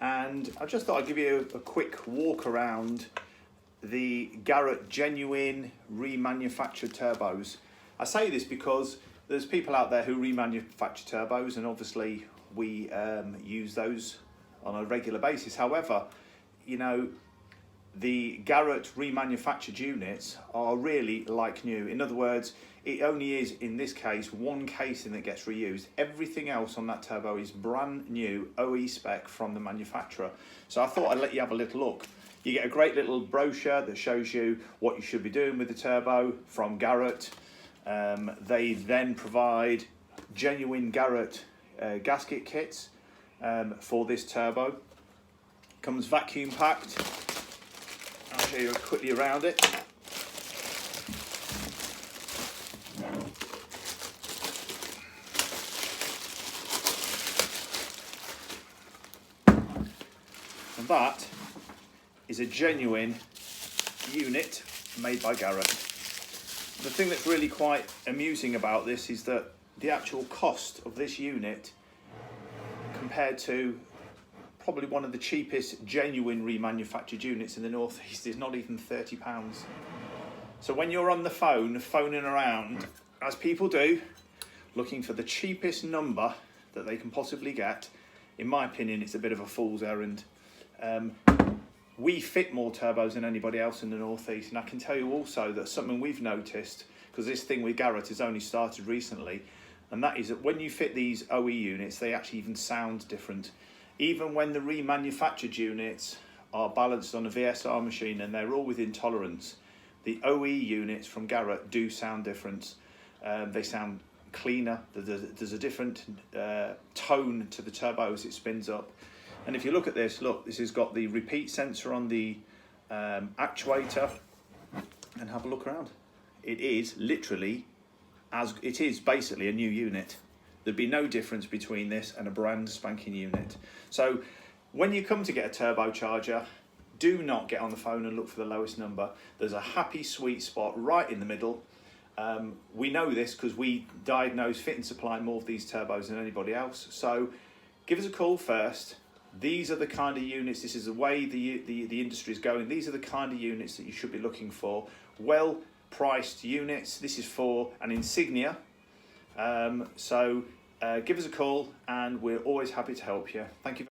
and I just thought I'd give you a quick walk around the Garret genuine remanufactured turbos. I say this because there's people out there who remanufacture turbos, and obviously we use those on a regular basis. However, you know, the Garret remanufactured units are really like new. In other words, it only is, in this case, one casing that gets reused. Everything else on that turbo is brand new OE spec from the manufacturer. So I thought I'd let you have a little look. You get a great little brochure that shows you what you should be doing with the turbo from Garret. They then provide genuine Garret gasket kits for this turbo. Comes vacuum packed. I'll show you quickly around it. And that is a genuine unit made by Garret. The thing that's really quite amusing about this is that the actual cost of this unit compared to probably one of the cheapest genuine remanufactured units in the northeast is not even £30. So when you're on the phone, phoning around, as people do, looking for the cheapest number that they can possibly get, in my opinion, it's a bit of a fool's errand. We fit more turbos than anybody else in the northeast, and I can tell you also that something we've noticed, because this thing with Garret has only started recently, and that is that when you fit these OE units, they actually even sound different. Even when the remanufactured units are balanced on a VSR machine and they're all within tolerance, the OE units from Garret do sound different. They sound cleaner. There's a different tone to the turbo as it spins up. And if you look at this, look, this has got the repeat sensor on the actuator, and have a look around. It is literally, it is basically a new unit. There'd be no difference between this and a brand spanking unit. So when you come to get a turbocharger, do not get on the phone and look for the lowest number. There's a happy sweet spot right in the middle. We know this because we diagnose, fit and supply more of these turbos than anybody else. So give us a call first. These are the kind of units, this is the way the industry is going. These are the kind of units that you should be looking for. Well priced units. This is for an Insignia. So give us a call and we're always happy to help you. Thank you.